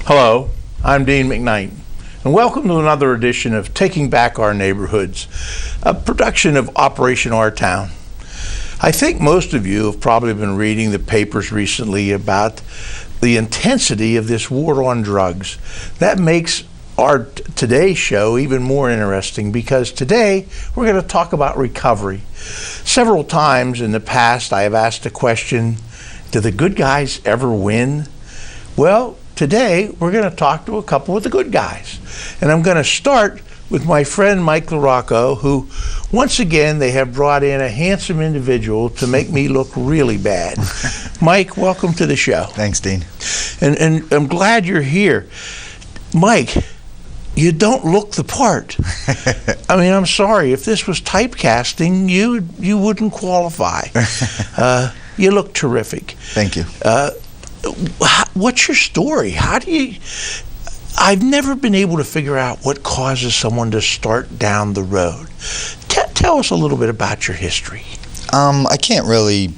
Hello, I'm Dean McKnight, and welcome to another edition of Taking Back Our Neighborhoods, a production of Operation Our Town. I think most of you have probably been reading the papers recently about the intensity of this war on drugs. That makes our today's show even more interesting because today we're going to talk about recovery. Several times in the past I have asked the question, do the good guys ever win? Well, today we're going to talk to a couple of the good guys. And I'm going to start with my friend Mike LaRocco, who once again they have brought in a handsome individual to make me look really bad. Mike, welcome to the show. Thanks, Dean. And I'm glad you're here. Mike, you don't look the part. I mean, I'm sorry, if this was typecasting, you wouldn't qualify. You look terrific. Thank you. What's your story? I've never been able to figure out what causes someone to start down the road. Tell us a little bit about your history. I can't really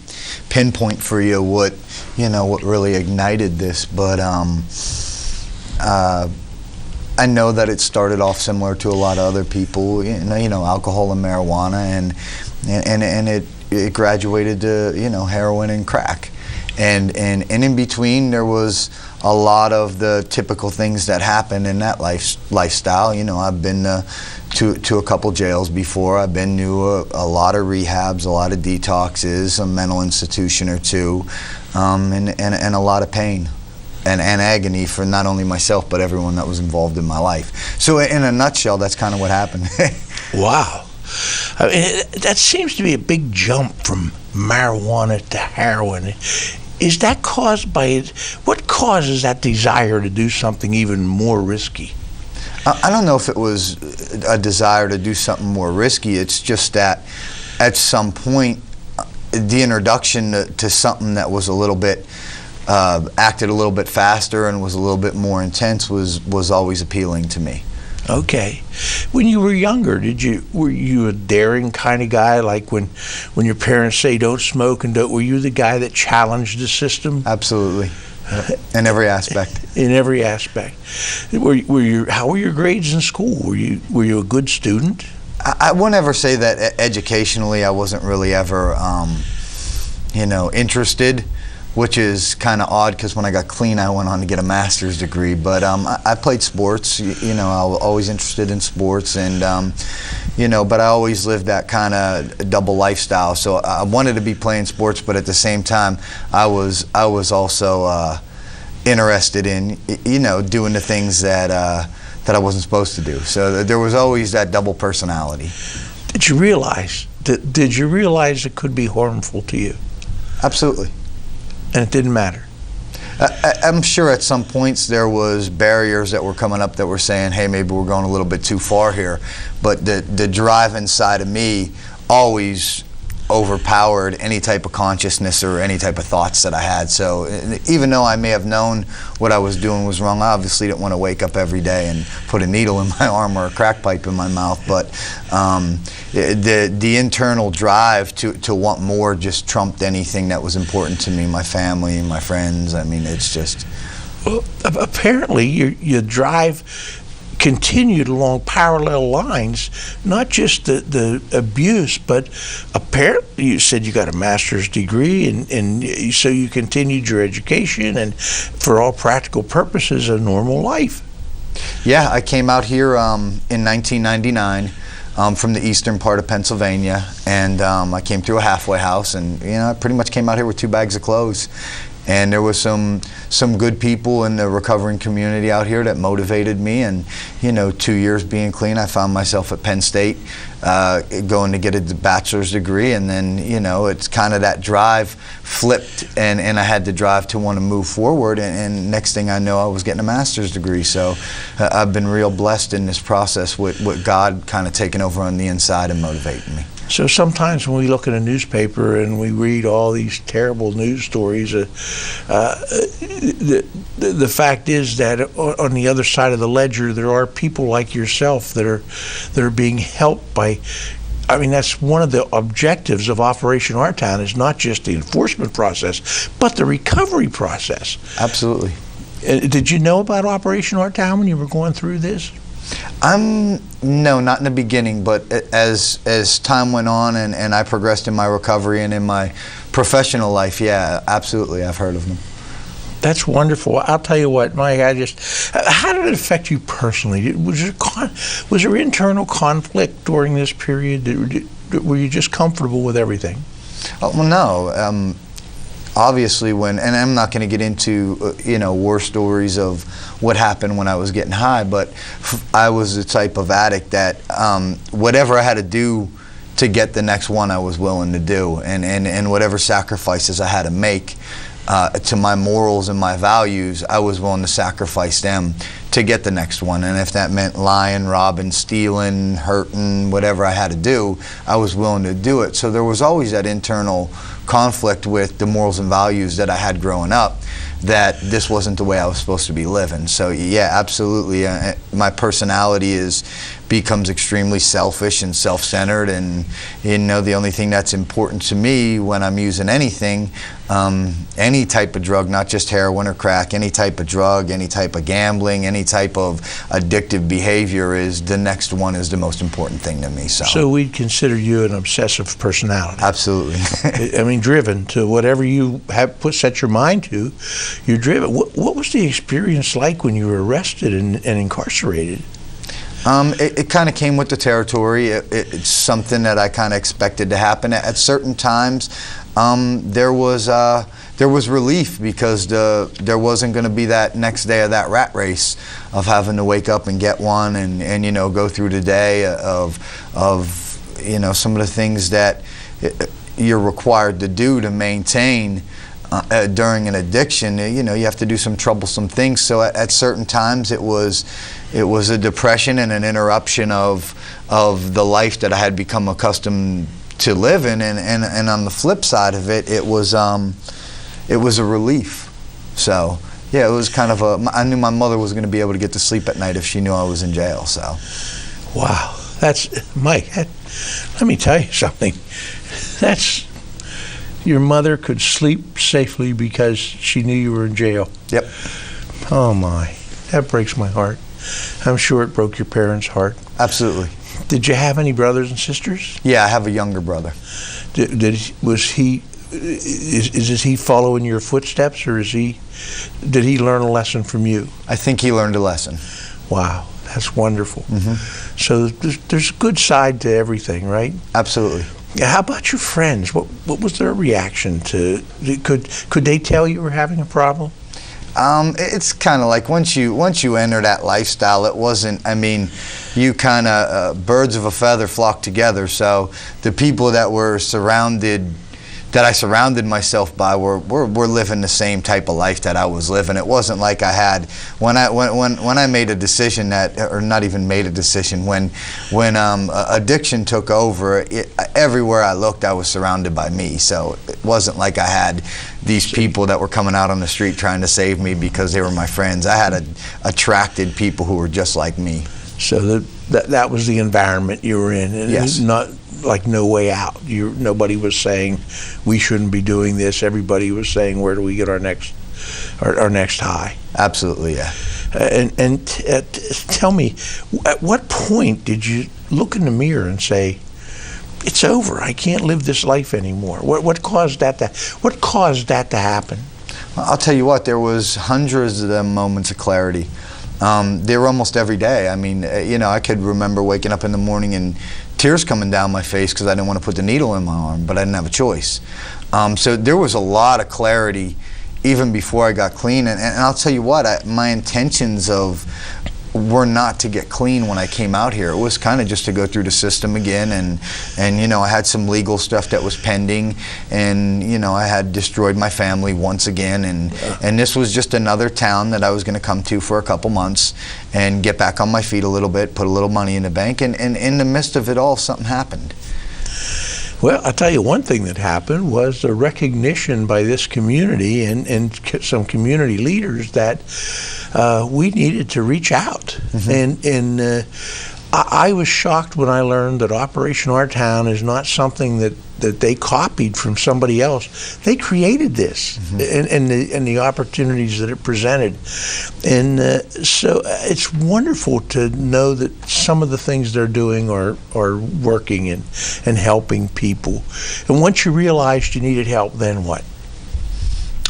pinpoint for you what really ignited this, but I know that it started off similar to a lot of other people, alcohol and marijuana, and it graduated to heroin and crack. And in between, there was a lot of the typical things that happen in that lifestyle. I've been to a couple jails before. I've been to a lot of rehabs, a lot of detoxes, a mental institution or two, and a lot of pain and agony for not only myself but everyone that was involved in my life. So in a nutshell, that's kind of what happened. Wow. I mean, that seems to be a big jump from marijuana to heroin. Is that caused by it? What causes that desire to do something even more risky? I don't know if it was a desire to do something more risky. It's just that at some point, the introduction to something that was a little bit, acted a little bit faster and was a little bit more intense was always appealing to me. Okay. When you were younger, were you a daring kind of guy? Like when your parents say don't smoke and don't, were you the guy that challenged the system? Absolutely. In every aspect. In every aspect. How were your grades in school? Were you a good student? I wouldn't ever say that educationally I wasn't really ever interested, which is kind of odd because when I got clean, I went on to get a master's degree. But I played sports. I was always interested in sports, and but I always lived that kind of double lifestyle. So I wanted to be playing sports, but at the same time, I was also interested in doing the things that I wasn't supposed to do. So there was always that double personality. Did you realize it could be harmful to you? Absolutely. And it didn't matter? I'm sure at some points there was barriers that were coming up that were saying, hey, maybe we're going a little bit too far here. But the drive inside of me always overpowered any type of consciousness or any type of thoughts that I had. So even though I may have known what I was doing was wrong, I obviously didn't want to wake up every day and put a needle in my arm or a crack pipe in my mouth. But the internal drive to want more just trumped anything that was important to me, my family and my friends. I mean, it's just... Well, apparently your drive continued along parallel lines, not just the abuse, but apparently you said you got a master's degree, and so you continued your education and for all practical purposes a normal life. Yeah, I came out here in 1999 from the eastern part of Pennsylvania, and I came through a halfway house, and I pretty much came out here with 2 bags of clothes. And there was some good people in the recovering community out here that motivated me. And 2 years being clean, I found myself at Penn State going to get a bachelor's degree. And then it's kind of that drive flipped, and I had to drive to want to move forward. And next thing I know, I was getting a master's degree. So I've been real blessed in this process with God kind of taking over on the inside and motivating me. So sometimes when we look at a newspaper and we read all these terrible news stories, the fact is that on the other side of the ledger, there are people like yourself that are being helped by. I mean, that's one of the objectives of Operation Our Town, is not just the enforcement process, but the recovery process. Absolutely. Did you know about Operation Our Town when you were going through this? No, not in the beginning, but as time went on and I progressed in my recovery and in my professional life, yeah, absolutely, I've heard of them. That's wonderful. I'll tell you what, Mike, how did it affect you personally? Was there internal conflict during this period? Were you just comfortable with everything? Oh, well, no. Obviously, and I'm not going to get into war stories of what happened when I was getting high, but I was the type of addict that whatever I had to do to get the next one, I was willing to do, and whatever sacrifices I had to make to my morals and my values, I was willing to sacrifice them to get the next one. And if that meant lying, robbing, stealing, hurting, whatever I had to do, I was willing to do it. So there was always that internal conflict with the morals and values that I had growing up, that this wasn't the way I was supposed to be living. So yeah, absolutely, my personality becomes extremely selfish and self-centered, and the only thing that's important to me when I'm using anything, any type of drug, not just heroin or crack, any type of drug, any type of gambling, any type of addictive behavior, is the next one is the most important thing to me. So we'd consider you an obsessive personality. Absolutely. I mean, driven to whatever you have set your mind to, you're driven. What was the experience like when you were arrested and incarcerated? It kind of came with the territory. It's something that I kind of expected to happen. At certain times, there was relief because there wasn't going to be that next day of that rat race of having to wake up and get one and go through the day of some of the things that you're required to do to maintain during an addiction. You have to do some troublesome things. So at certain times it was a depression and an interruption of the life that I had become accustomed to living, and on the flip side of it, it was a relief. So yeah, it was kind of I knew my mother was going to be able to get to sleep at night if she knew I was in jail. So wow, that's Mike. Let me tell you something. Your mother could sleep safely because she knew you were in jail. Yep. Oh my, that breaks my heart. I'm sure it broke your parents' heart. Absolutely. Did you have any brothers and sisters? Yeah, I have a younger brother. Is he following your footsteps, or did he learn a lesson from you? I think he learned a lesson. Wow, that's wonderful. Mm-hmm. So there's a good side to everything, right? Absolutely. How about your friends? What was their reaction to? Could they tell you were having a problem? It's kind of like once you enter that lifestyle, it wasn't. I mean, you kind of birds of a feather flock together. So the people that I surrounded myself by were living the same type of life that I was living. It wasn't like I had when I made a decision or not even made a decision, when addiction took over, everywhere I looked I was surrounded by me. So it wasn't like I had these people that were coming out on the street trying to save me because they were my friends. I had attracted people who were just like me. So that was the environment you were in, and yes. Not like no way out. Nobody was saying we shouldn't be doing this. Everybody was saying, where do we get our next high? Absolutely, yeah. And tell me, at what point did you look in the mirror and say, it's over, I can't live this life anymore? What caused that to happen? I'll tell you what, there was hundreds of them moments of clarity. They were almost every day. I mean, I could remember waking up in the morning and tears coming down my face because I didn't want to put the needle in my arm, but I didn't have a choice. So there was a lot of clarity even before I got clean. And I'll tell you what, my intentions were not to get clean when I came out here. It was kind of just to go through the system again, and I had some legal stuff that was pending, and I had destroyed my family once again, and this was just another town that I was going to come to for a couple months and get back on my feet a little bit, put a little money in the bank, and in the midst of it all, something happened. Well, I'll tell you one thing that happened was the recognition by this community and some community leaders that we needed to reach out. Mm-hmm. And I was shocked when I learned that Operation Our Town is not something that they copied from somebody else. They created this, and the opportunities that it presented. And so it's wonderful to know that some of the things they're doing are working and helping people. And once you realized you needed help, then what?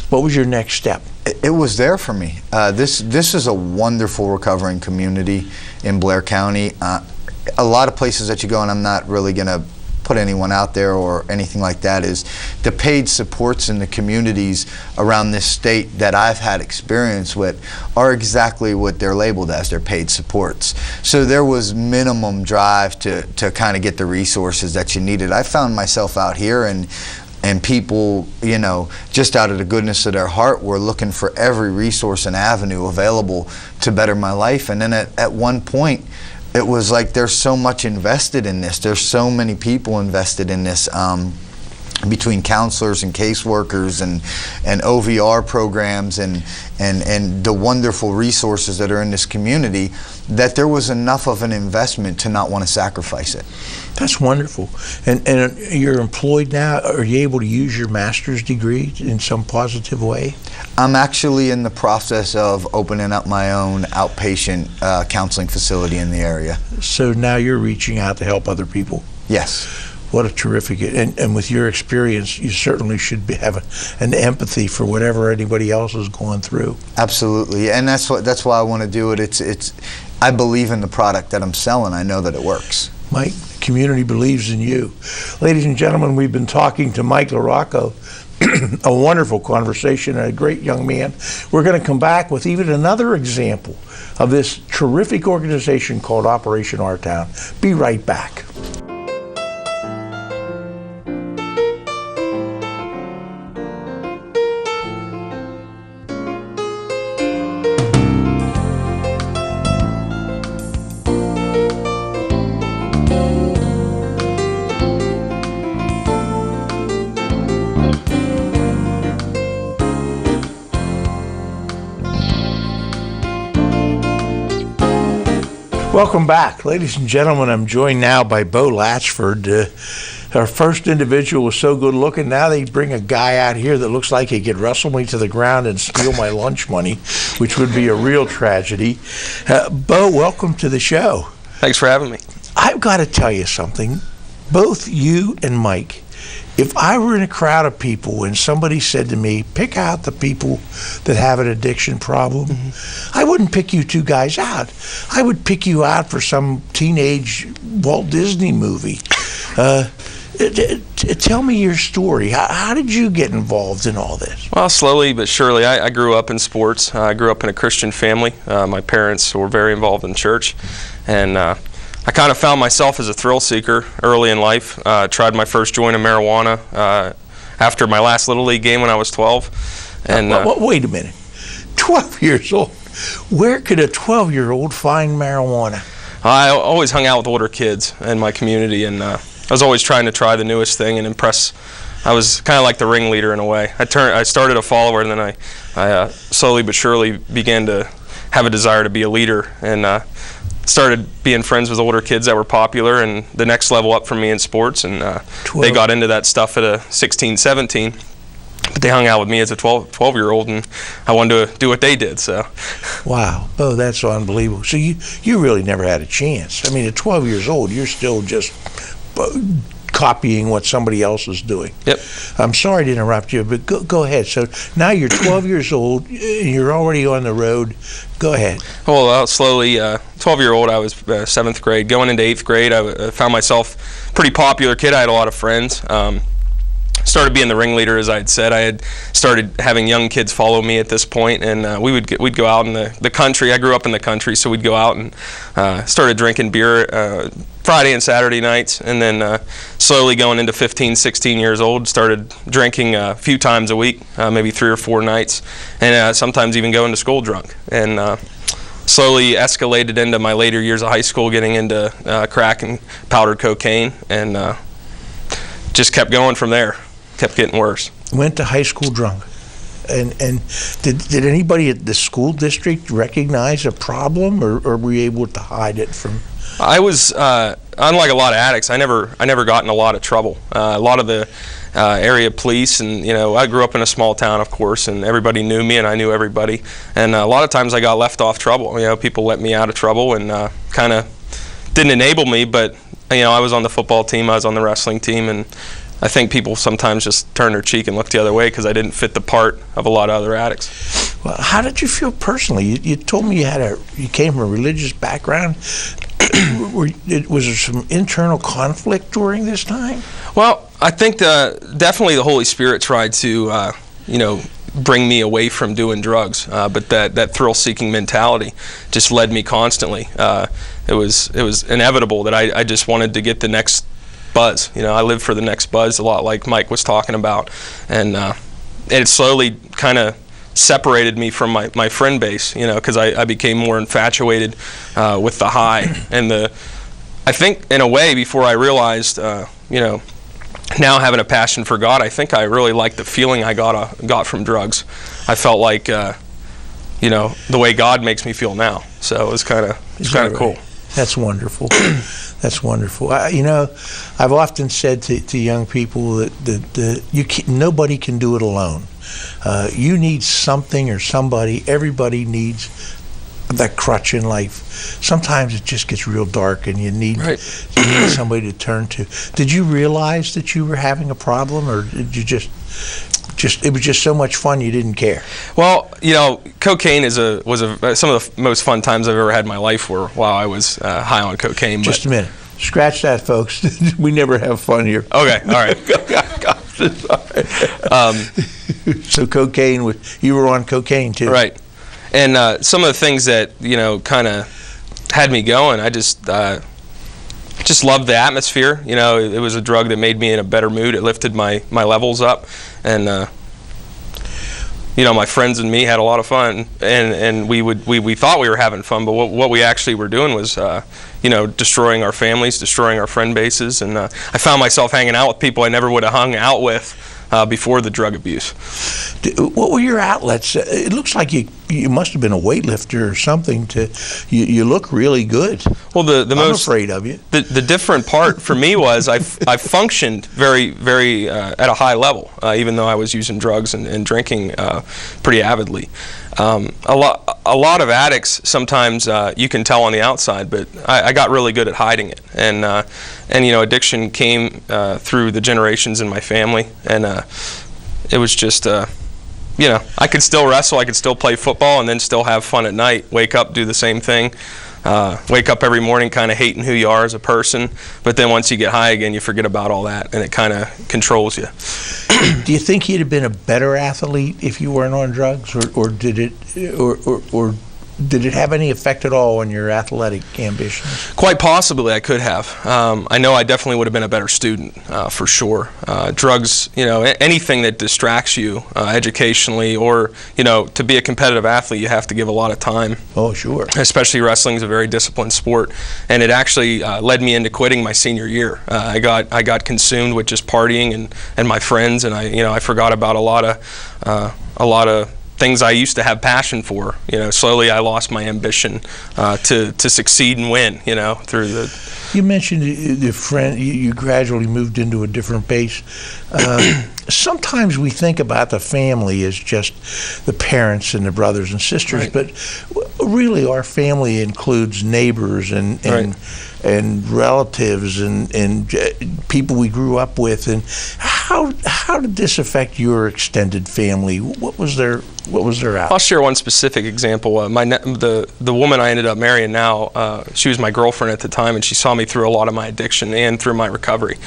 What was your next step? It was there for me. This is a wonderful recovering community in Blair County. A lot of places that you go, and I'm not really going to put anyone out there or anything like that, is the paid supports in the communities around this state that I've had experience with are exactly what they're labeled as. They're paid supports. So there was minimum drive to kind of get the resources that you needed. I found myself out here, and people, you know, just out of the goodness of their heart, were looking for every resource and avenue available to better my life. And then at one point, it was like, there's so much invested in this. There's so many people invested in this, between counselors and caseworkers and OVR programs and the wonderful resources that are in this community, that there was enough of an investment to not want to sacrifice it. That's wonderful. And you're employed now. Are you able to use your master's degree in some positive way? I'm actually in the process of opening up my own outpatient counseling facility in the area. So now you're reaching out to help other people? Yes. What a terrific, and with your experience, you certainly should have an empathy for whatever anybody else is going through. Absolutely, and that's why I want to do it. I believe in the product that I'm selling. I know that it works. Mike, the community believes in you. Ladies and gentlemen, we've been talking to Mike LaRocco. A wonderful conversation and a great young man. We're going to come back with even another example of this terrific organization called Operation Our Town. Be right back. Welcome back. Ladies and gentlemen, I'm joined now by Bo Latchford. Our first individual was so good looking. Now they bring a guy out here that looks like he could wrestle me to the ground and steal my lunch money, which would be a real tragedy. Bo, welcome to the show. Thanks for having me. I've got to tell you something. Both you and Mike, if I were in a crowd of people and somebody said to me, pick out the people that have an addiction problem, I wouldn't pick you two guys out. I would pick you out for some teenage Walt Disney movie. Tell me your story. How did you get involved in all this? Well, slowly but surely. I grew up in sports. I grew up in a Christian family. My parents were very involved in church, and I kind of found myself as a thrill seeker early in life. Tried my first joint of marijuana after my last Little League game when I was 12. And wait a minute. 12 years old? Where could a 12-year-old find marijuana? I always hung out with older kids in my community, and I was always trying to try the newest thing and impress. I was kind of like the ringleader in a way. I started a follower, and then I slowly but surely began to have a desire to be a leader, and started being friends with older kids that were popular, and the next level up for me in sports, and they got into that stuff at 16, 17. But they hung out with me as a 12-year-old, and I wanted to do what they did. So, wow. Oh, that's unbelievable. So you really never had a chance. I mean, at 12 years old, you're still just copying what somebody else is doing. Yep. I'm sorry to interrupt you, but go ahead. So now you're 12 years old, and you're already on the road. Go ahead. Well, slowly, 12-year-old, I was 7th grade. Going into 8th grade, I found myself a pretty popular kid. I had a lot of friends. Started being the ringleader, as I had said. I had started having young kids follow me at this point, and we'd go out in the country. I grew up in the country, so we'd go out and started drinking beer Friday and Saturday nights, and then slowly going into 15, 16 years old, started drinking a few times a week, maybe 3 or 4 nights, and sometimes even going to school drunk. And slowly escalated into my later years of high school, getting into crack and powdered cocaine, and just kept going from there. Kept getting worse. Went to high school drunk. and did anybody at the school district recognize a problem, or were you able to hide it from? I was unlike a lot of addicts. I never got in a lot of trouble. A lot of the area police, and I grew up in a small town, of course, and everybody knew me and I knew everybody. And a lot of times I got left off trouble. People let me out of trouble and kind of didn't enable me, but I was on the football team, I was on the wrestling team, and I think people sometimes just turn their cheek and look the other way because I didn't fit the part of a lot of other addicts. Well, how did you feel personally? You told me you came from a religious background. Was there some internal conflict during this time? Well, I think definitely the Holy Spirit tried to, bring me away from doing drugs, but that thrill-seeking mentality just led me constantly. It was inevitable that I just wanted to get the next buzz. I lived for the next buzz, a lot like Mike was talking about, and it slowly kind of separated me from my friend base, because I became more infatuated with the high and I think in a way before I realized, now having a passion for God, I think I really liked the feeling I got from drugs. I felt like, the way God makes me feel now. So it was kind of cool. That's wonderful. That's wonderful. I've often said to young people that nobody can do it alone. You need something or somebody. Everybody needs that crutch in life. Sometimes it just gets real dark, and you need somebody to turn to. Did you realize that you were having a problem, or did you just it was just so much fun you didn't care? Well, cocaine was some of the most fun times I've ever had in my life were while I was high on cocaine. Just a minute. Scratch that, folks. We never have fun here. Okay, all right. So cocaine, you were on cocaine too. Right. And some of the things that, kind of had me going, I just loved the atmosphere. It was a drug that made me in a better mood. It lifted my levels up. And, my friends and me had a lot of fun. And we thought we were having fun, but what we actually were doing was, destroying our families, destroying our friend bases. And I found myself hanging out with people I never would have hung out with before the drug abuse. What were your outlets? It looks like you must have been a weightlifter or something. You look really good. Well, I'm most afraid of you. The different part for me was I functioned very, very at a high level, even though I was using drugs and drinking pretty avidly. A lot of addicts sometimes you can tell on the outside, but I got really good at hiding it. And addiction came through the generations in my family, and it was just I could still wrestle, I could still play football, and then still have fun at night. Wake up, do the same thing. Wake up every morning kind of hating who you are as a person, but then once you get high again, you forget about all that, and it kind of controls you. Do you think you'd have been a better athlete if you weren't on drugs, or did it have any effect at all on your athletic ambitions? Quite possibly, I could have. I know I definitely would have been a better student, for sure. Drugs, anything that distracts you educationally, or to be a competitive athlete, you have to give a lot of time. Oh, sure. Especially wrestling is a very disciplined sport, and it actually led me into quitting my senior year. I got consumed with just partying and my friends, and I forgot about a lot of things I used to have passion for. Slowly I lost my ambition to succeed and win. Through the. You mentioned the friend. You gradually moved into a different base. Sometimes we think about the family as just the parents and the brothers and sisters, but really our family includes neighbors and relatives and people we grew up with. And how did this affect your extended family? What was their outlook? I'll share one specific example. The woman I ended up marrying now, she was my girlfriend at the time, and she saw me through a lot of my addiction and through my recovery.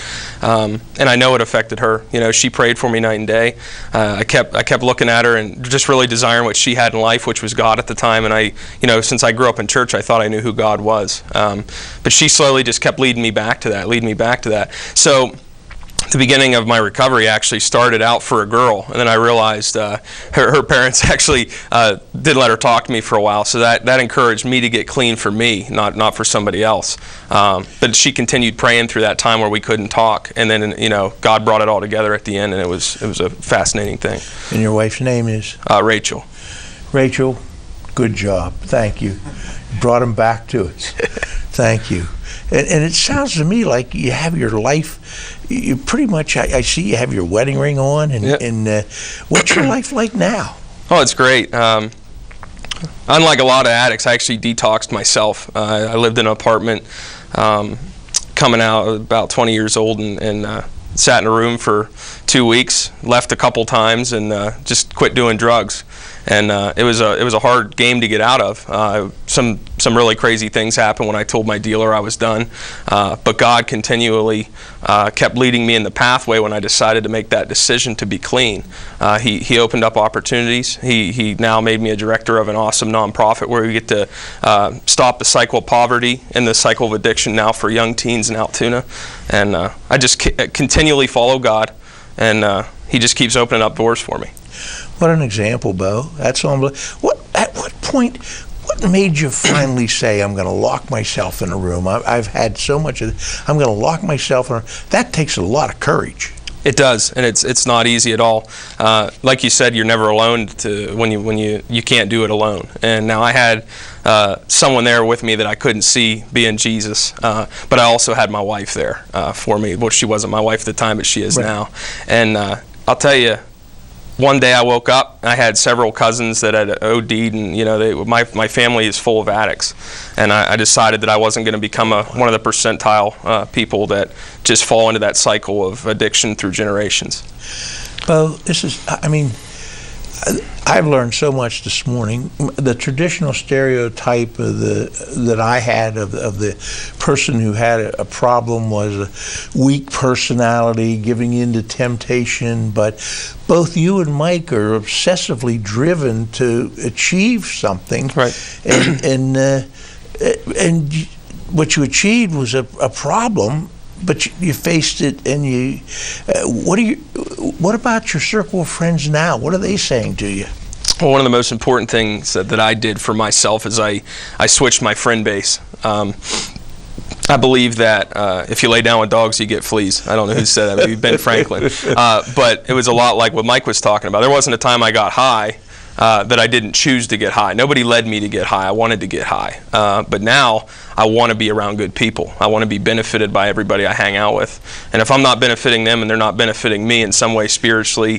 And I know it affected her. She prayed for me night and day. I kept looking at her and just really desiring what she had in life, which was God at the time. And since I grew up in church, I thought I knew who God was. But she slowly just kept leading me back to that. So the beginning of my recovery actually started out for a girl, and then I realized her parents actually did let her talk to me for a while, so that encouraged me to get clean for me, not for somebody else. But she continued praying through that time where we couldn't talk, and then God brought it all together at the end, and it was a fascinating thing. And your wife's name is? Rachel. Rachel, good job. Thank you. Brought him back to us. Thank you. And it sounds to me like you have your life, you pretty much, I see you have your wedding ring on, and what's your life like now? Oh, it's great. Unlike a lot of addicts, I actually detoxed myself. I lived in an apartment coming out about 20 years old, and sat in a room for 2 weeks, left a couple times, and just quit doing drugs. And it was a hard game to get out of. Some really crazy things happened when I told my dealer I was done, but God continually kept leading me in the pathway when I decided to make that decision to be clean. He opened up opportunities. He now made me a director of an awesome nonprofit where we get to stop the cycle of poverty and the cycle of addiction now for young teens in Altoona. And I just continually follow God, and He just keeps opening up doors for me. What an example, Bo. That's unbelievable. At what point, what made you finally say, I'm going to lock myself in a room? I've had so much of this. I'm going to lock myself in a room. That takes a lot of courage. It does, and it's not easy at all. Like you said, you're never alone when you can't do it alone. And now I had someone there with me that I couldn't see, being Jesus, but I also had my wife there for me. Well, she wasn't my wife at the time, but she is now. And I'll tell you, one day I woke up, I had several cousins that had OD'd, and my family is full of addicts, and I decided that I wasn't going to become one of the percentile people that just fall into that cycle of addiction through generations. Well, I've learned so much this morning. The traditional stereotype that I had of the person who had a problem was a weak personality, giving in to temptation. But both you and Mike are obsessively driven to achieve something. Right. And what you achieved was a problem. But you faced it, and what about your circle of friends now? What are they saying to you? Well, one of the most important things that I did for myself is I switched my friend base. I believe that if you lay down with dogs, you get fleas. I don't know who said that, maybe Ben Franklin. But it was a lot like what Mike was talking about. There wasn't a time I got high that I didn't choose to get high. Nobody led me to get high. I wanted to get high. But now I want to be around good people. I want to be benefited by everybody I hang out with. And if I'm not benefiting them and they're not benefiting me in some way, spiritually,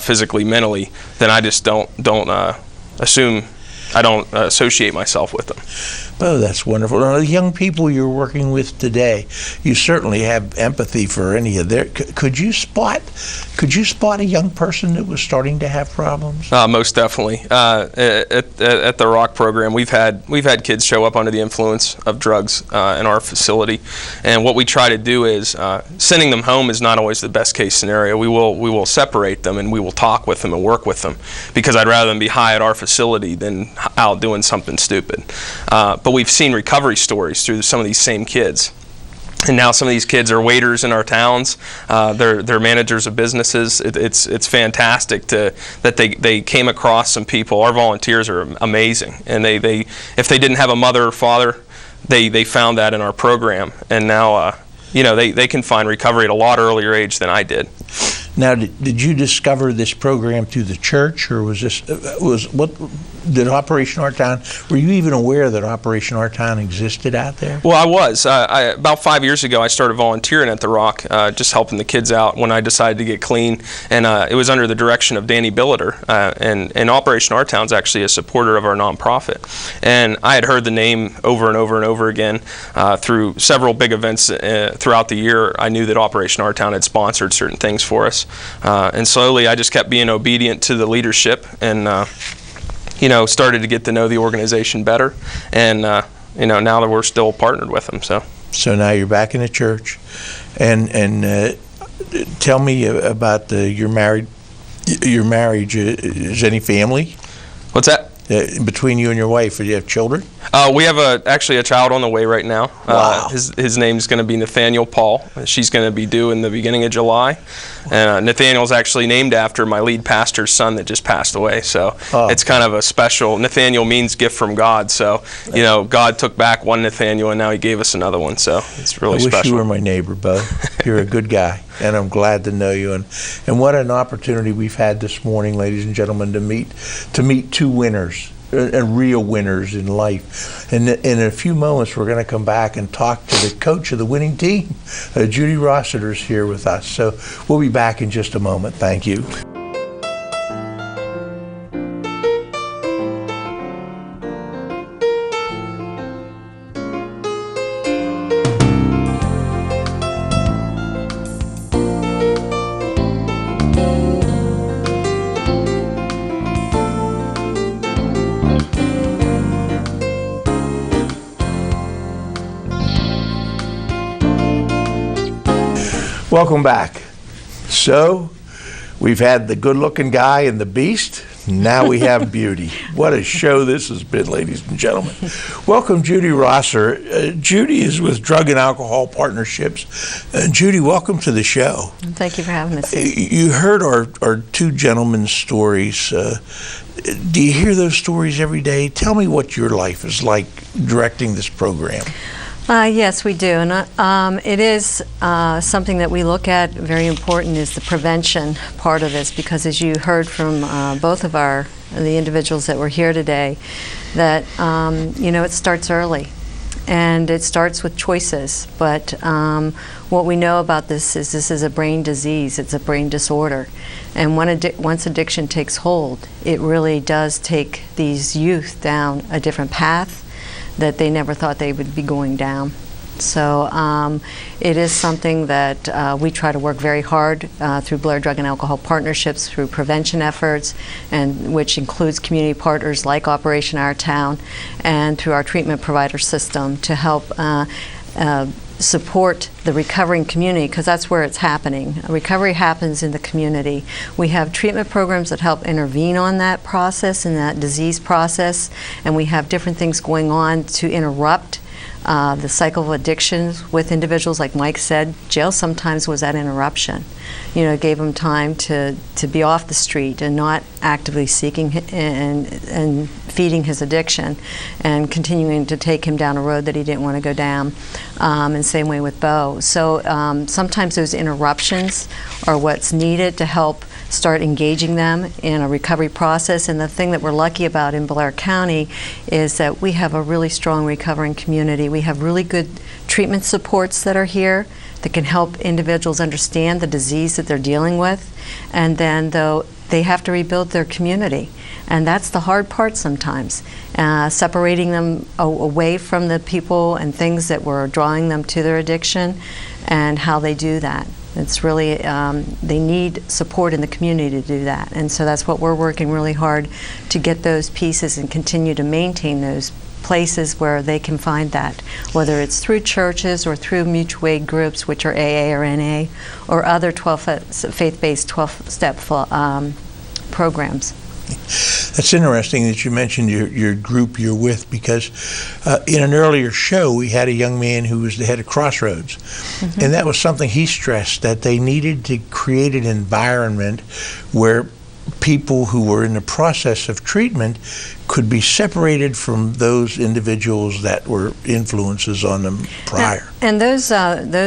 physically, mentally, then I just don't associate myself with them. Oh, that's wonderful. Now, the young people you're working with today, you certainly have empathy for any of their. Could you spot a young person that was starting to have problems? Most definitely. At the Rock program, we've had kids show up under the influence of drugs in our facility, and what we try to do is sending them home is not always the best case scenario. We will separate them and we will talk with them and work with them, because I'd rather them be high at our facility than out doing something stupid. But we've seen recovery stories through some of these same kids. And now some of these kids are waiters in our towns. They're managers of businesses. It's fantastic that they came across some people. Our volunteers are amazing, and they if they didn't have a mother or father, they found that in our program, and now they can find recovery at a lot earlier age than I did. Now, did you discover this program through the church, or did Operation Our Town? Were you even aware that Operation Our Town existed out there? Well, I was. About 5 years ago, I started volunteering at the Rock, just helping the kids out when I decided to get clean, and it was under the direction of Danny Billiter. And Operation Our Town is actually a supporter of our nonprofit, and I had heard the name over and over and over again through several big events throughout the year. I knew that Operation Our Town had sponsored certain things for us. And slowly I just kept being obedient to the leadership, and started to get to know the organization better, and now that we're still partnered with them. So now you're back in the church, and tell me about your marriage. Is any family? What's that? between you and your wife? Do you have children? We have actually a child on the way right now. Wow. His name's going to be Nathaniel Paul. She's going to be due in the beginning of July. Nathaniel's actually named after my lead pastor's son that just passed away. So it's kind of a special. Nathaniel means gift from God. So God took back one Nathaniel and now He gave us another one. So it's really special. I wish you were my neighbor, Bo. You're a good guy, and I'm glad to know you. And what an opportunity we've had this morning, ladies and gentlemen, to meet two winners. And real winners in life. And in a few moments, we're going to come back and talk to the coach of the winning team. Judy Rossiter's here with us. So we'll be back in just a moment. Thank you. Welcome back. So, we've had the good-looking guy and the beast. Now we have Beauty. What a show this has been, ladies and gentlemen. Welcome, Judy Rosser. Judy is with Drug and Alcohol Partnerships. Judy, welcome to the show. Thank you for having us. You heard our two gentlemen's stories. Do you hear those stories every day? Tell me what your life is like directing this program. Yes, we do, and it is something that we look at. Very important is the prevention part of this, because as you heard from both of the individuals that were here today, that it starts early, and it starts with choices. But what we know about this is a brain disease. It's a brain disorder, and once addiction takes hold, it really does take these youth down a different path that they never thought they would be going down. So it is something that we try to work very hard through Blair Drug and Alcohol Partnerships, through prevention efforts, and which includes community partners like Operation Our Town, and through our treatment provider system to help support the recovering community, because that's where it's happening. Recovery happens in the community. We have treatment programs that help intervene on that process and that disease process, and we have different things going on to interrupt the cycle of addictions with individuals. Like Mike said, jail sometimes was that interruption. It gave him time to be off the street and not actively seeking and feeding his addiction and continuing to take him down a road that he didn't want to go down. And same way with Bo. So sometimes those interruptions are what's needed to help start engaging them in a recovery process. And the thing that we're lucky about in Blair County is that we have a really strong recovering community. We have really good treatment supports that are here that can help individuals understand the disease that they're dealing with. And then, though, they have to rebuild their community. And that's the hard part sometimes, separating them away from the people and things that were drawing them to their addiction, and how they do that. It's really, they need support in the community to do that. And so that's what we're working really hard to get those pieces and continue to maintain those places where they can find that, whether it's through churches or through mutual aid groups, which are AA or NA, or other faith-based 12-step programs. That's interesting that you mentioned your group you're with, because in an earlier show we had a young man who was the head of Crossroads, and that was something he stressed, that they needed to create an environment where people who were in the process of treatment could be separated from those individuals that were influences on them prior. And those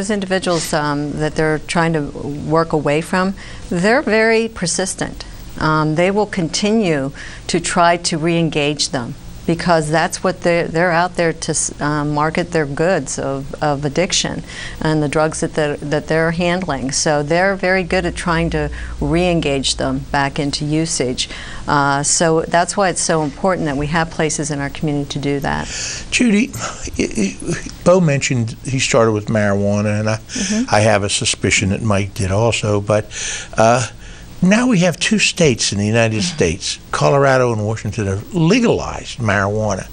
individuals that they're trying to work away from, they're very persistent. They will continue to try to re-engage them, because that's what they're out there to market their goods of addiction and the drugs that they're handling. So they're very good at trying to re-engage them back into usage. So that's why it's so important that we have places in our community to do that. Judy, Bo mentioned he started with marijuana, and I have a suspicion that Mike did also, but now we have two states in the United States, Colorado and Washington, have legalized marijuana,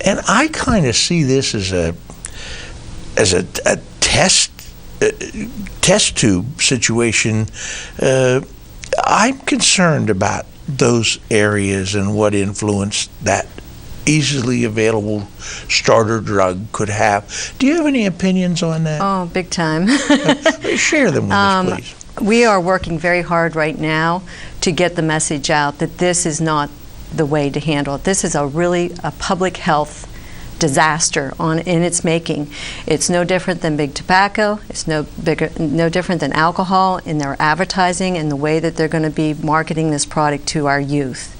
and I kind of see this as a test tube situation. I'm concerned about those areas and what influence that easily available starter drug could have. Do you have any opinions on that? Oh, big time. Share them with us, please. We are working very hard right now to get the message out that this is not the way to handle it. This is a public health disaster in its making. It's no different than big tobacco. It's no different than alcohol in their advertising and the way that they're going to be marketing this product to our youth.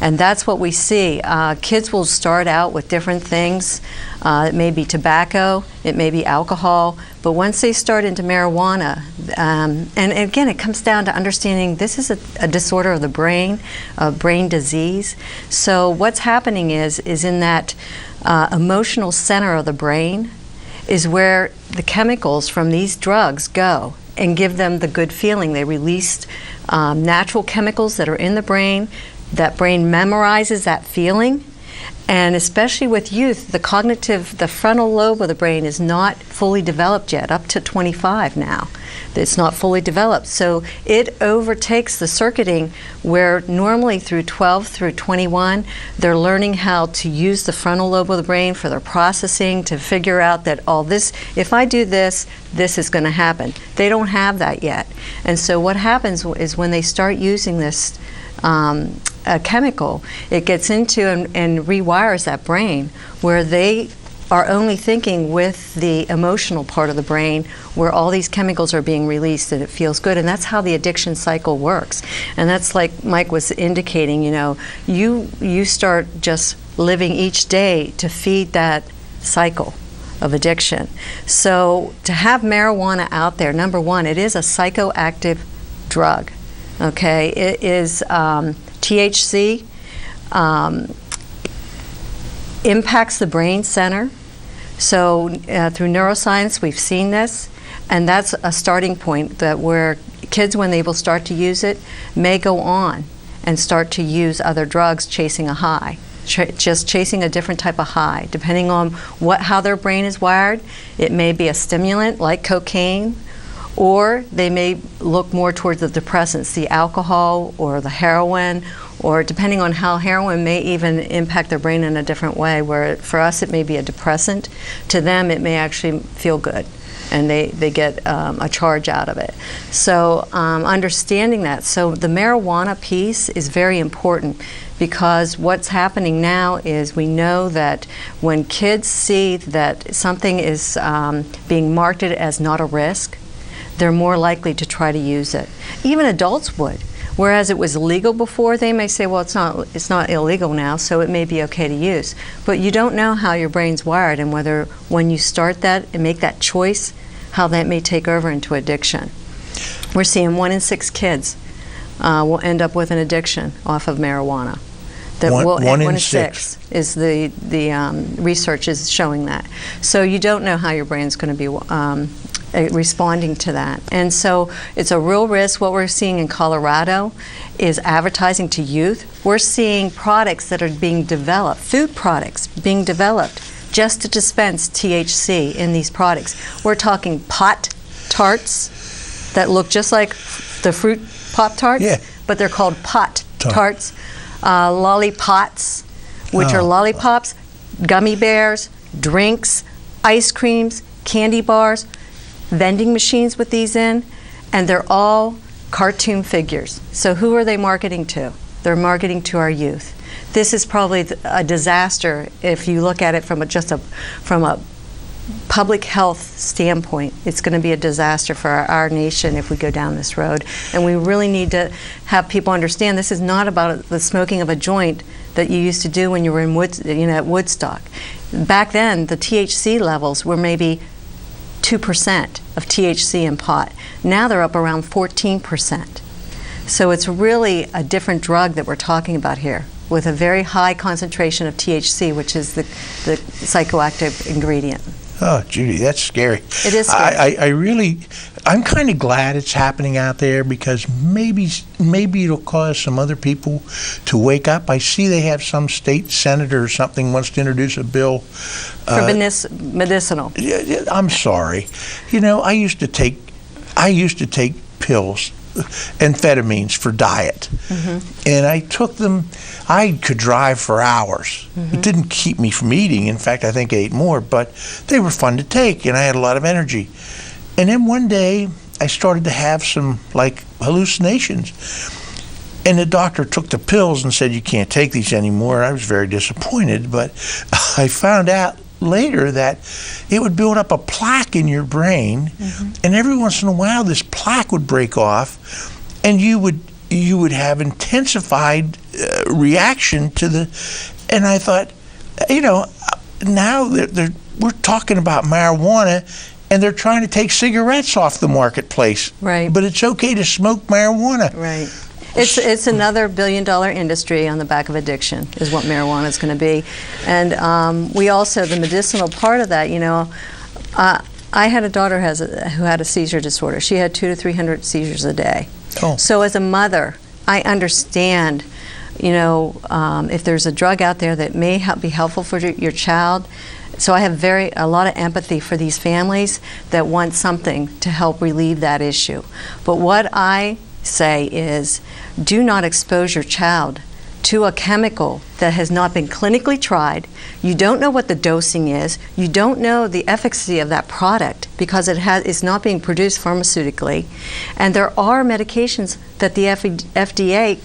And that's what we see. Kids will start out with different things. It may be tobacco, it may be alcohol, but once they start into marijuana, and again, it comes down to understanding this is a disorder of the brain, a brain disease. So what's happening is in that emotional center of the brain is where the chemicals from these drugs go and give them the good feeling. They release natural chemicals that are in the brain. That brain memorizes that feeling, and especially with youth, the frontal lobe of the brain is not fully developed yet, up to 25 now. It's not fully developed, so it overtakes the circuiting where normally through 12 through 21, they're learning how to use the frontal lobe of the brain for their processing, to figure out that if I do this, this is going to happen. They don't have that yet, and so what happens is when they start using this a chemical, it gets into and rewires that brain where they are only thinking with the emotional part of the brain where all these chemicals are being released and it feels good, and that's how the addiction cycle works. And that's like Mike was indicating, you start just living each day to feed that cycle of addiction. So to have marijuana out there, number one, it is a psychoactive drug. Okay, it is THC, impacts the brain center. So through neuroscience, we've seen this, and that's a starting point that where kids, when they will start to use it, may go on and start to use other drugs chasing a high. Just chasing a different type of high. Depending on how their brain is wired, it may be a stimulant like cocaine, or they may look more towards the depressants, the alcohol or the heroin, or depending on how heroin may even impact their brain in a different way, where for us it may be a depressant, to them it may actually feel good, and they get a charge out of it. So understanding that, so the marijuana piece is very important, because what's happening now is we know that when kids see that something is being marketed as not a risk, they're more likely to try to use it. Even adults would. Whereas it was illegal before, they may say, well, it's not illegal now, so it may be okay to use. But you don't know how your brain's wired, and whether when you start that and make that choice, how that may take over into addiction. We're seeing 1 in 6 kids will end up with an addiction off of marijuana. One in six is the research is showing that. So you don't know how your brain's going to be responding to that. And so it's a real risk. What we're seeing in Colorado is advertising to youth. We're seeing products that are being developed, food products being developed just to dispense THC in these products. We're talking Pop-Tarts that look just like the fruit Pop-Tarts, yeah, but they're called Pop-Tarts. Lollipops, which are lollipops, gummy bears, drinks, ice creams, candy bars, vending machines with these in, and they're all cartoon figures. So who are they marketing to? They're marketing to our youth. This is probably a disaster if you look at it from a public health standpoint. It's going to be a disaster for our nation if we go down this road. And we really need to have people understand this is not about the smoking of a joint that you used to do when you were at Woodstock. Back then, the THC levels were maybe 2% of THC in pot. Now they're up around 14%. So it's really a different drug that we're talking about here, with a very high concentration of THC, which is the psychoactive ingredient. Oh, Judy, that's scary. It is scary. I'm kind of glad it's happening out there, because maybe it'll cause some other people to wake up. I see they have some state senator or something wants to introduce a bill for medicinal. I'm sorry. I used to take pills amphetamines for diet. And I took them. I could drive for hours. It didn't keep me from eating. In fact, I think I ate more, but they were fun to take, and I had a lot of energy. And then one day, I started to have some, like, hallucinations. And the doctor took the pills and said, you can't take these anymore. I was very disappointed, but I found out later that it would build up a plaque in your brain, and every once in a while this plaque would break off, and you would have intensified reaction to the. And I thought, now we're talking about marijuana, and they're trying to take cigarettes off the marketplace. Right. But it's okay to smoke marijuana. Right. It's another billion-dollar industry on the back of addiction is what marijuana is going to be. And we also, the medicinal part of that, I had a daughter who had a seizure disorder. She had 200 to 300 seizures a day. Oh. So as a mother, I understand, if there's a drug out there that may be helpful for your child. So I have a lot of empathy for these families that want something to help relieve that issue. But what I say is, do not expose your child to a chemical that has not been clinically tried. You don't know what the dosing is. You don't know the efficacy of that product because it's not being produced pharmaceutically. And there are medications that the FDA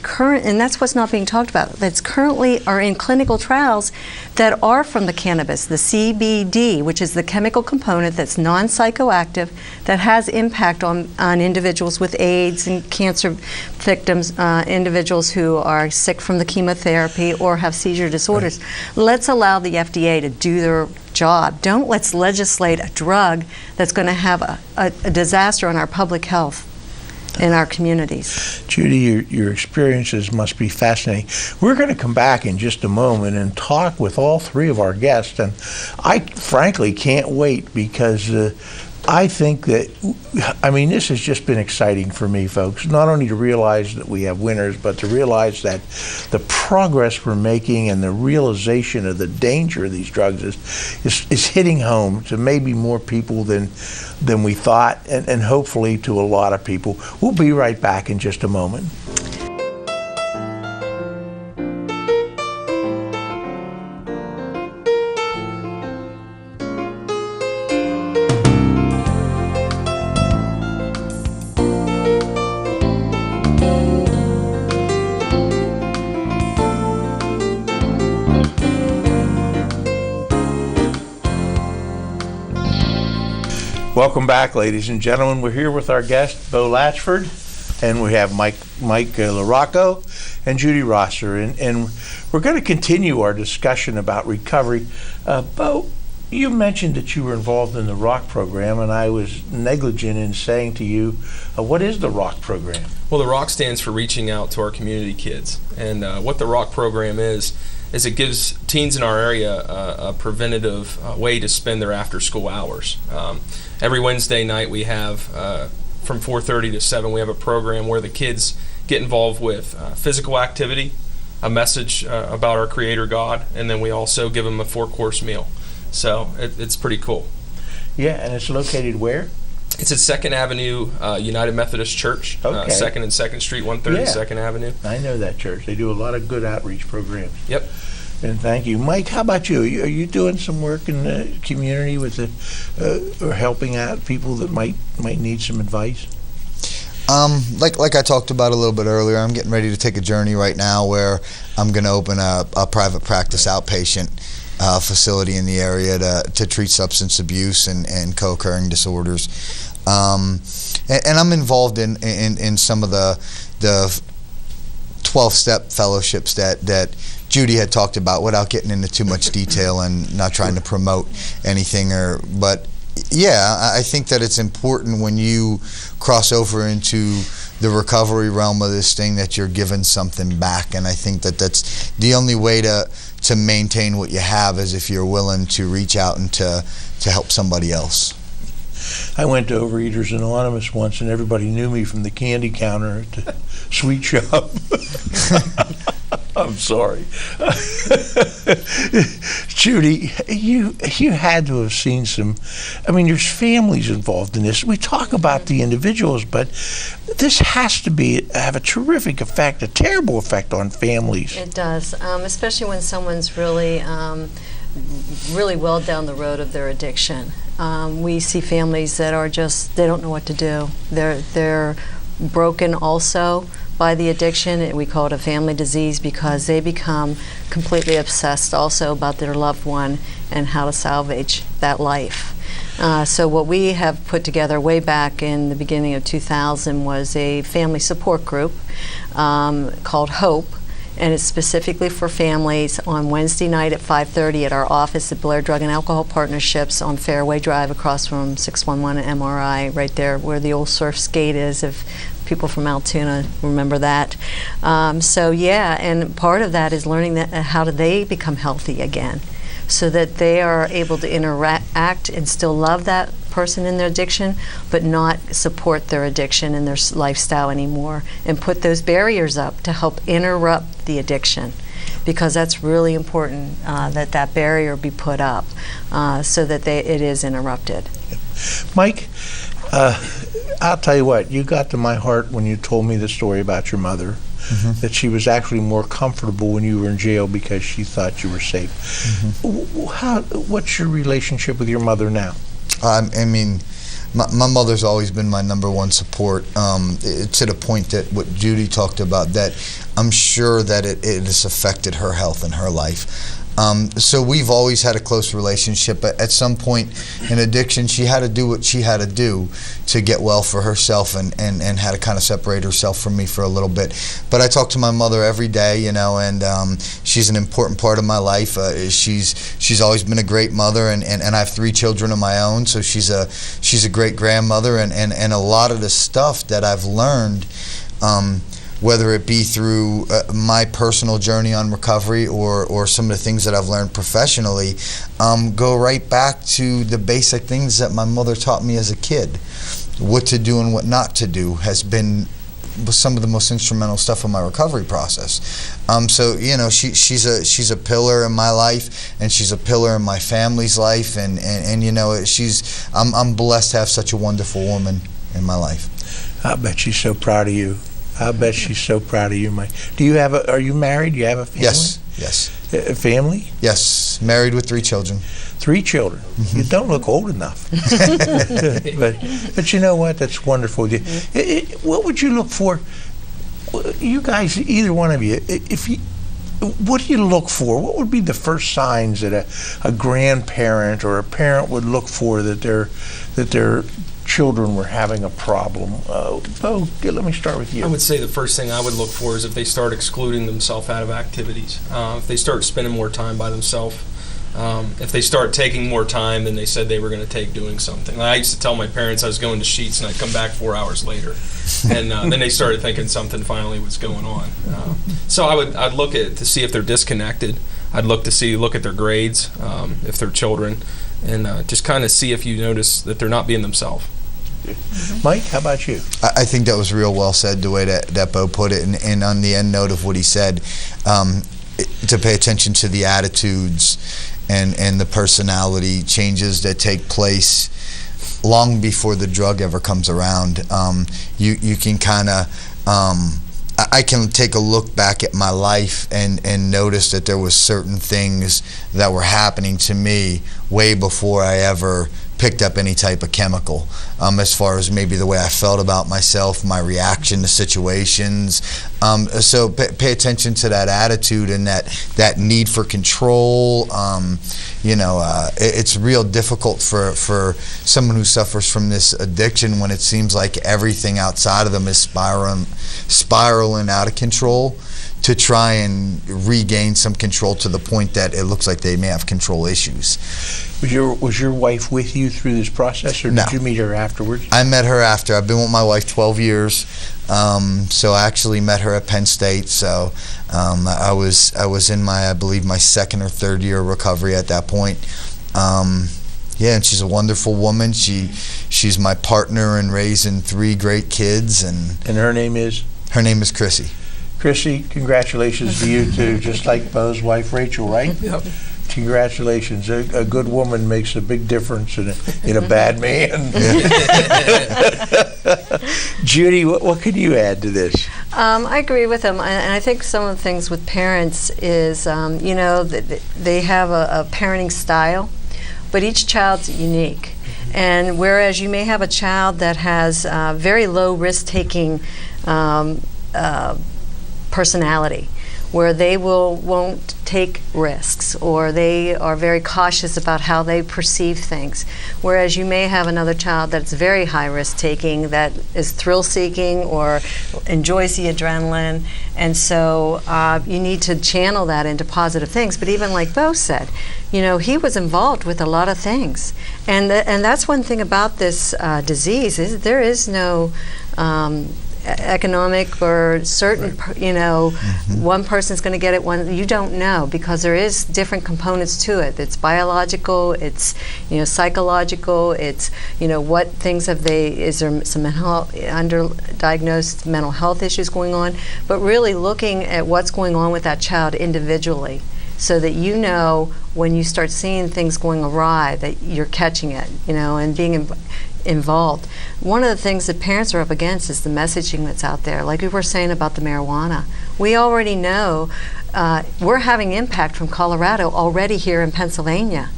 and that's what's not being talked about, that's currently are in clinical trials that are from the cannabis, the CBD, which is the chemical component that's non-psychoactive, that has impact on individuals with AIDS and cancer victims, individuals who are sick from the chemotherapy or have seizure disorders. Right. Let's allow the FDA to do their job. Let's legislate a drug that's going to have a disaster on our public health in our communities. Judy, your experiences must be fascinating. We're going to come back in just a moment and talk with all three of our guests, and I frankly can't wait because I think that, this has just been exciting for me, folks, not only to realize that we have winners, but to realize that the progress we're making and the realization of the danger of these drugs is hitting home to maybe more people than we thought, and hopefully to a lot of people. We'll be right back in just a moment. Welcome back, ladies and gentlemen. We're here with our guest, Bo Latchford, and we have Mike LaRocco and Judy Rosser, and we're going to continue our discussion about recovery. Bo, you mentioned that you were involved in the ROC program, and I was negligent in saying to you, what is the ROC program? Well, the ROC stands for Reaching Out to Our Community Kids, and what the ROC program is it gives teens in our area a preventative way to spend their after-school hours. Every Wednesday night we have, from 4:30 to 7, we have a program where the kids get involved with physical activity, a message about our Creator God, and then we also give them a 4-course meal. So it's pretty cool. Yeah, and it's located where? It's at 2nd Avenue United Methodist Church, okay. 2nd and 2nd Street, 130 2nd Avenue. I know that church. They do a lot of good outreach programs. Yep. And thank you. Mike, how about you? Are you doing some work in the community with or helping out people that might need some advice? Like I talked about a little bit earlier, I'm getting ready to take a journey right now where I'm going to open a private practice outpatient facility in the area to treat substance abuse and co-occurring disorders. And I'm involved in some of the 12-step fellowships that Judy had talked about without getting into too much detail and not trying to promote anything. But yeah, I think that it's important when you cross over into the recovery realm of this thing that you're giving something back, and I think that that's the only way to maintain what you have is if you're willing to reach out and to help somebody else. I went to Overeaters Anonymous once, and everybody knew me from the candy counter at the sweet shop. I'm sorry. Judy, you had to have seen some, I mean, there's families involved in this. We talk about the individuals, but this has to have a terrific effect, a terrible effect on families. It does, especially when someone's really well down the road of their addiction. We see families that are just, they don't know what to do. They're broken also by the addiction, and we call it a family disease because they become completely obsessed also about their loved one and how to salvage that life. So what we have put together way back in the beginning of 2000 was a family support group called HOPE, and it's specifically for families on Wednesday night at 5:30 at our office at Blair Drug and Alcohol Partnerships on Fairway Drive across from 611 and MRI, right there where the old surf skate is, if people from Altoona remember that. So yeah, and part of that is learning that how do they become healthy again, so that they are able to interact and still love that person in their addiction, but not support their addiction and their lifestyle anymore, and put those barriers up to help interrupt the addiction, because that's really important, that barrier be put up so that it is interrupted. Mike, I'll tell you what, you got to my heart when you told me the story about your mother, that she was actually more comfortable when you were in jail because she thought you were safe. What's your relationship with your mother now? I mean, my mother's always been my number one support, to the point that what Judy talked about, that I'm sure that it has affected her health and her life. So we've always had a close relationship. But at some point in addiction, she had to do what she had to do to get well for herself, and had to kind of separate herself from me for a little bit. But I talk to my mother every day, you know, and she's an important part of my life. She's always been a great mother, and I have 3 children of my own, so she's a great grandmother, and a lot of the stuff that I've learned, whether it be through my personal journey on recovery or some of the things that I've learned professionally, go right back to the basic things that my mother taught me as a kid. What to do and what not to do has been some of the most instrumental stuff in my recovery process. So you know, she's a pillar in my life, and she's a pillar in my family's life, and you know, I'm blessed to have such a wonderful woman in my life. I bet she's so proud of you. I bet she's so proud of you, Mike. Are you married? Do you have a family? Yes. A family? Yes, married with 3 children. 3 children. You don't look old enough. but you know what? That's wonderful. What would you look for? You guys, either one of you, what do you look for? What would be the first signs that a grandparent or a parent would look for that their children were having a problem? Bo, let me start with you. I would say the first thing I would look for is if they start excluding themselves out of activities. If they start spending more time by themselves. If they start taking more time than they said they were going to take doing something. Like I used to tell my parents I was going to Sheets and I'd come back 4 hours later. And then they started thinking something finally was going on. So I'd look to see if they're disconnected. I'd look at their grades, if they're children, and just kind of see if you notice that they're not being themselves. Mike, how about you? I think that was real well said, the way that Bo put it, and on the end note of what he said, to pay attention to the attitudes and the personality changes that take place long before the drug ever comes around. You can kind of, I can take a look back at my life and notice that there was certain things that were happening to me way before I ever picked up any type of chemical, as far as maybe the way I felt about myself, my reaction to situations. So pay attention to that attitude and that need for control. It's real difficult for someone who suffers from this addiction when it seems like everything outside of them is spiraling out of control, to try and regain some control to the point that it looks like they may have control issues. Was your wife with you through this process, or No. did you meet her afterwards? I met her after. I've been with my wife 12 years, so I actually met her at Penn State. So I was in I believe my 2nd or 3rd year of recovery at that point. Yeah, and she's a wonderful woman. She's my partner in raising 3 great kids, and her name is? Her name is Chrissy. Chrissy, congratulations to you too, just like Bo's wife Rachel, right? Yep. Congratulations. A good woman makes a big difference in a bad man. Judy, what could you add to this? I agree with him, and I think some of the things with parents is, they have a parenting style, but each child's unique. And whereas you may have a child that has very low risk-taking personality, where they won't take risks, or they are very cautious about how they perceive things. Whereas you may have another child that's very high risk taking, that is thrill seeking or enjoys the adrenaline. And so you need to channel that into positive things. But even like Bo said, he was involved with a lot of things. And that's one thing about this disease, is there is no economic or certain, one person's going to get it, one you don't know, because there is different components to it. It's biological, it's psychological, it's what things is there some underdiagnosed mental health issues going on, but really looking at what's going on with that child individually, so that when you start seeing things going awry, that you're catching it, and being involved. One of the things that parents are up against is the messaging that's out there. Like we were saying about the marijuana. We already know we're having impact from Colorado already here in Pennsylvania,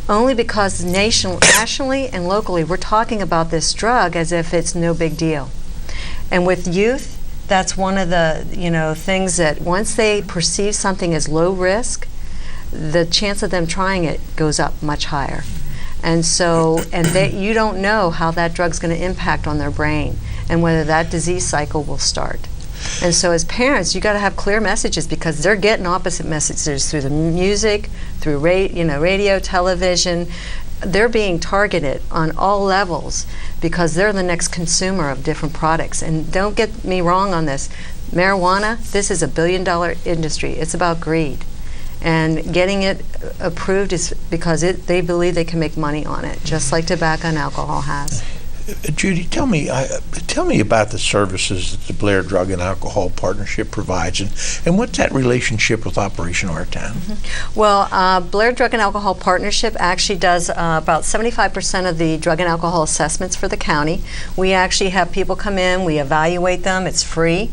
only because nationally and locally we're talking about this drug as if it's no big deal. And with youth, that's one of the things that once they perceive something as low risk, the chance of them trying it goes up much higher. And so, you don't know how that drug's going to impact on their brain and whether that disease cycle will start. And so as parents, you got to have clear messages, because they're getting opposite messages through the music, through radio, television. They're being targeted on all levels because they're the next consumer of different products. And don't get me wrong on this. Marijuana, this is $1 billion industry. It's about greed. And getting it approved is because they believe they can make money on it, just like tobacco and alcohol has. Judy, tell me about the services that the Blair Drug and Alcohol Partnership provides, and what's that relationship with Operation Our Town? Mm-hmm. Well, Blair Drug and Alcohol Partnership actually does about 75% of the drug and alcohol assessments for the county. We actually have people come in, we evaluate them, it's free,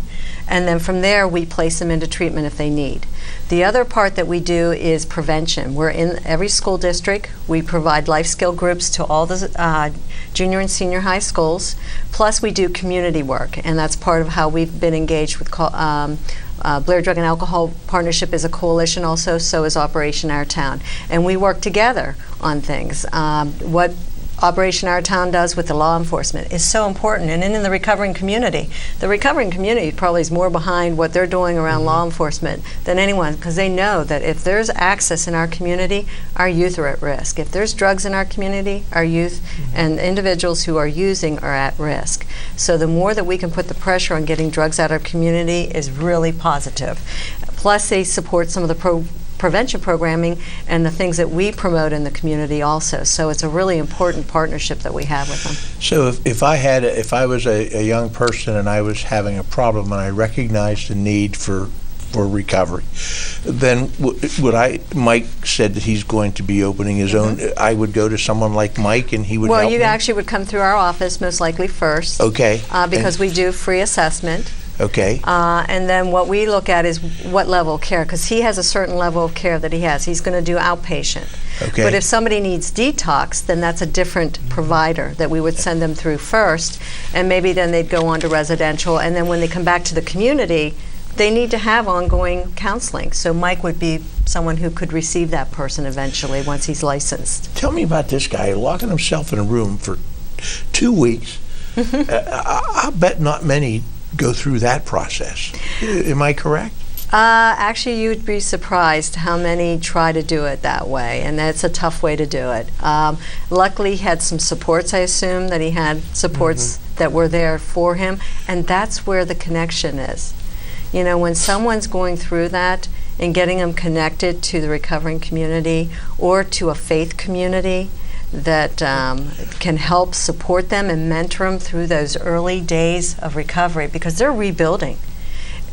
and then from there we place them into treatment if they need. The other part that we do is prevention. We're in every school district. We provide life skill groups to all the junior and senior high schools. Plus we do community work, and that's part of how we've been engaged with Blair Drug and Alcohol Partnership is a coalition also, so is Operation Our Town. And we work together on things. What Operation Our Town does with the law enforcement is so important, and in the recovering community. The recovering community probably is more behind what they're doing around law enforcement than anyone, because they know that if there's access in our community, our youth are at risk. If there's drugs in our community, our youth and individuals who are using are at risk. So the more that we can put the pressure on getting drugs out of our community is really positive. Plus they support some of the prevention programming and the things that we promote in the community also. So it's a really important partnership that we have with them. So if I was a young person and I was having a problem and I recognized the need for recovery, then Mike said that he's going to be opening his own. I would go to someone like Mike and he would help me? Well, you actually would come through our office most likely first. Okay. Because we do free assessment. Okay. And then what we look at is what level of care, because he has a certain level of care that he has. He's going to do outpatient. Okay. But if somebody needs detox, then that's a different provider that we would send them through first, and maybe then they'd go on to residential, and then when they come back to the community, they need to have ongoing counseling. So Mike would be someone who could receive that person eventually once he's licensed. Tell me about this guy locking himself in a room for 2 weeks. I bet not many go through that process. Am I correct? Actually, you'd be surprised how many try to do it that way, and that's a tough way to do it. Luckily, he had some supports. I assume that he had supports that were there for him, and that's where the connection is. You know, when someone's going through that and getting them connected to the recovering community or to a faith community that can help support them and mentor them through those early days of recovery, because they're rebuilding.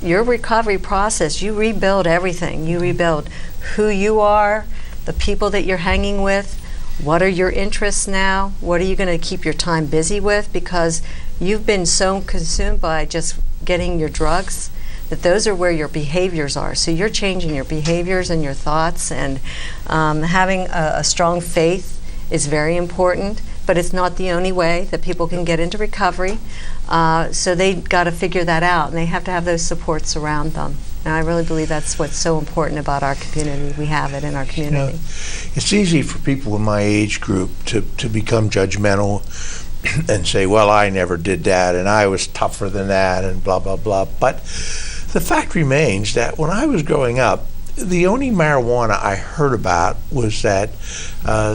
your recovery process, you rebuild everything. You rebuild who you are, the people that you're hanging with, what are your interests now, what are you going to keep your time busy with, because you've been so consumed by just getting your drugs that those are where your behaviors are. So you're changing your behaviors and your thoughts, and having a strong faith is very important, but it's not the only way that people can get into recovery. So they got to figure that out, and they have to have those supports around them. And I really believe that's what's so important about our community. We have it in our community. It's easy for people in my age group to become judgmental and say, well, I never did that, and I was tougher than that, and blah, blah, blah. But the fact remains that when I was growing up, the only marijuana I heard about was that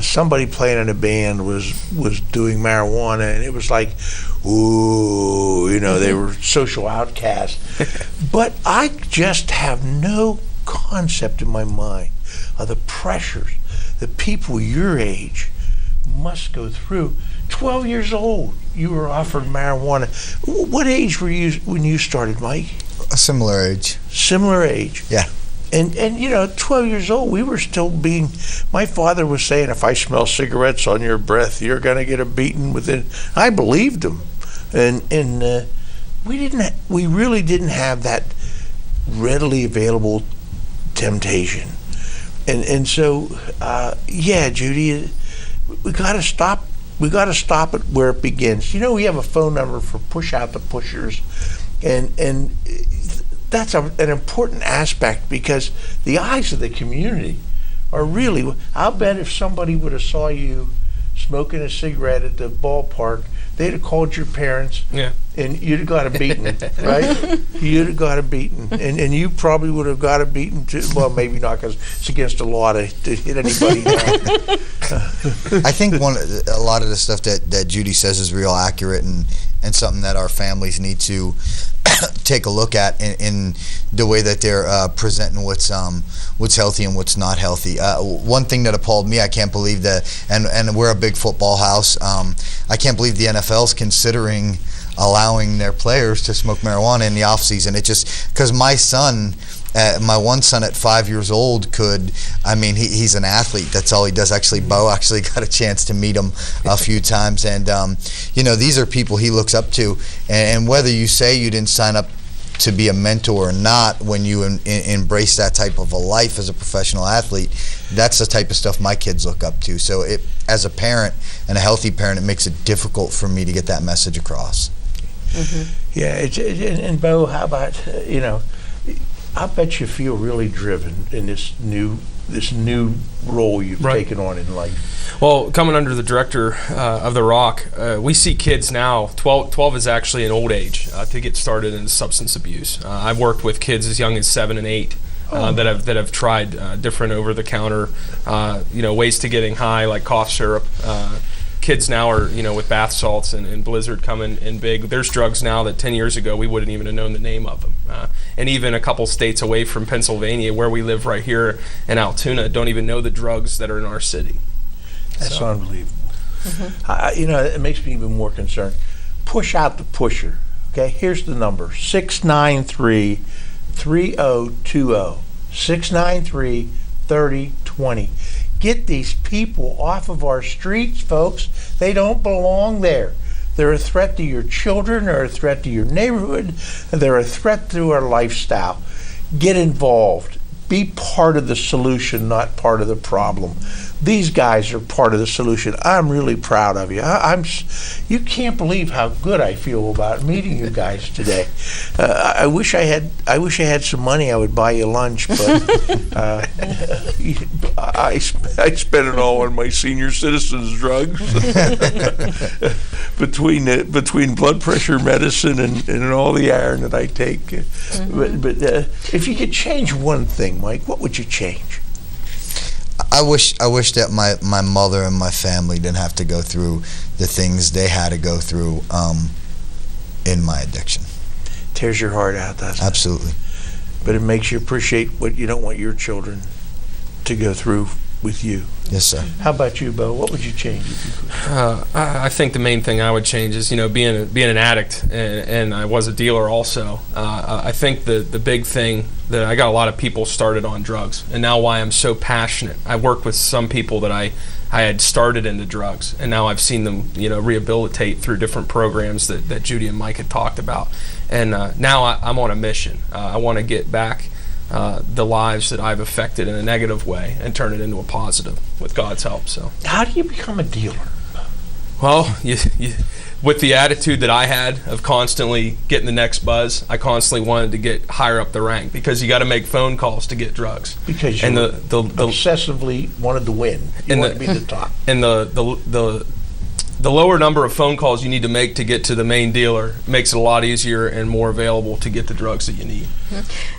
somebody playing in a band was doing marijuana, and it was like, ooh, they were social outcasts. But I just have no concept in my mind of the pressures that people your age must go through. 12 years old, you were offered marijuana. What age were you when you started, Mike? A similar age. Similar age. Yeah. And 12 years old, we were still being, my father was saying, if I smell cigarettes on your breath, you're going to get a beating within. I believed him. And we really didn't have that readily available temptation. And so, Judy, we got to stop. We got to stop it where it begins. We have a phone number for Push Out the Pushers, and that's an important aspect, because the eyes of the community are really. I'll bet if somebody would have saw you smoking a cigarette at the ballpark, they'd have called your parents. Yeah. And you'd have got a beating, right? You'd have got a beating, and you probably would have got a beating too. Well, maybe not, because it's against the law to hit anybody. I think a lot of the stuff that Judy says is real accurate, and something that our families need to take a look at in the way that they're presenting what's healthy and what's not healthy. One thing that appalled me, I can't believe that, and we're a big football house. I can't believe the NFL's considering allowing their players to smoke marijuana in the off season. It just, because my one son at 5 years old he's an athlete. That's all he does. Actually, Bo actually got a chance to meet him a few times, and these are people he looks up to. And whether you say you didn't sign up to be a mentor or not, when you embrace that type of a life as a professional athlete, that's the type of stuff my kids look up to. So as a parent and a healthy parent, it makes it difficult for me to get that message across. Mm-hmm. Yeah, and Bo, how about, I bet you feel really driven in this new role you've taken on in life. Well, coming under the director of The Rock, we see kids now, 12 is actually an old age to get started in substance abuse. I've worked with kids as young as 7 and 8 that have tried different over-the-counter ways to getting high, like cough syrup. Kids now are, with bath salts and Blizzard coming in big. There's drugs now that 10 years ago we wouldn't even have known the name of them. And even a couple states away from Pennsylvania, where we live right here in Altoona, don't even know the drugs that are in our city. That's unbelievable. Mm-hmm. It makes me even more concerned. Push Out the Pusher. Okay, here's the number: 693-3020. 693-3020. Get these people off of our streets, folks. They don't belong there. They're a threat to your children, they're a threat to your neighborhood, and they're a threat to our lifestyle. Get involved. Be part of the solution, not part of the problem. These guys are part of the solution. I'm really proud of you. You can't believe how good I feel about meeting you guys today. I wish I had some money. I would buy you lunch, but I spent it all on my senior citizens drugs. between blood pressure medicine and all the iron that I take. Mm-hmm. But if you could change one thing, Mike, what would you change? I wish that my mother and my family didn't have to go through the things they had to go through in my addiction. Tears your heart out, doesn't it? Absolutely. But it makes you appreciate what you don't want your children to go through with you. Yes, sir. How about you, Bo? What would you change if you could? I think the main thing I would change is, being an addict, and I was a dealer also. I think the big thing that I got a lot of people started on drugs, and now why I'm so passionate. I worked with some people that I had started into drugs, and now I've seen them, rehabilitate through different programs that Judy and Mike had talked about. And now I'm on a mission. I want to get back the lives that I've affected in a negative way and turn it into a positive with God's help. So, how do you become a dealer? Well, with the attitude that I had of constantly getting the next buzz, I constantly wanted to get higher up the rank, because you got to make phone calls to get drugs. Because you obsessively wanted to win. You wanted to be the top. And the lower number of phone calls you need to make to get to the main dealer makes it a lot easier and more available to get the drugs that you need.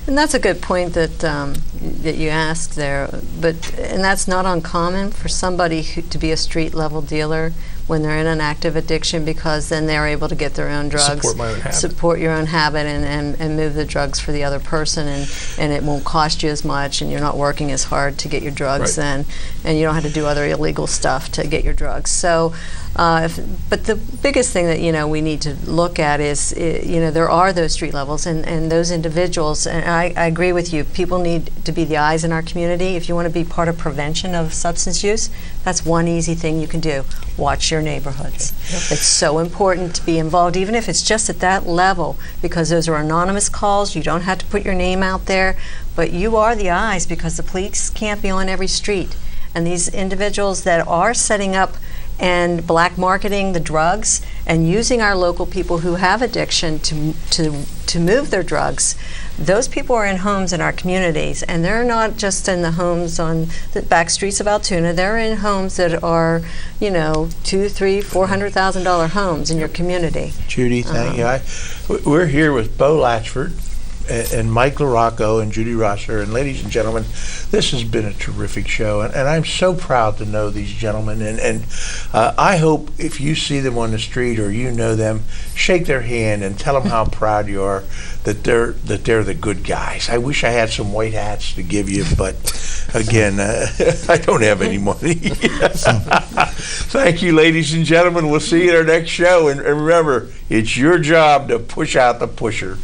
And that's a good point that you asked there. And that's not uncommon for somebody to be a street level dealer when they're in an active addiction, because then they're able to get their own drugs, support your own habit, and move the drugs for the other person, and it won't cost you as much, and you're not working as hard to get your drugs then, and you don't have to do other illegal stuff to get your drugs. So, but the biggest thing that we need to look at is there are those street levels and those individuals, and I agree with you. People need to be the eyes in our community. If you want to be part of prevention of substance use, that's one easy thing you can do. Watch your neighborhoods. It's so important to be involved, even if it's just at that level, because those are anonymous calls. You don't have to put your name out there, but you are the eyes, because the police can't be on every street. And these individuals that are setting up and black marketing the drugs and using our local people who have addiction to move their drugs, those people are in homes in our communities, and they're not just in the homes on the back streets of Altoona. They're in homes that are, $200,000, $300,000, $400,000 homes in your community. Judy, thank you. We're here with Bo Latchford and Mike LaRocco and Judy Rosser, and ladies and gentlemen, this has been a terrific show, and I'm so proud to know these gentlemen, and I hope if you see them on the street or you know them, shake their hand and tell them how proud you are that they're the good guys. I wish I had some white hats to give you, but again, I don't have any money. Thank you, ladies and gentlemen. We'll see you at our next show, and remember, it's your job to push out the pusher.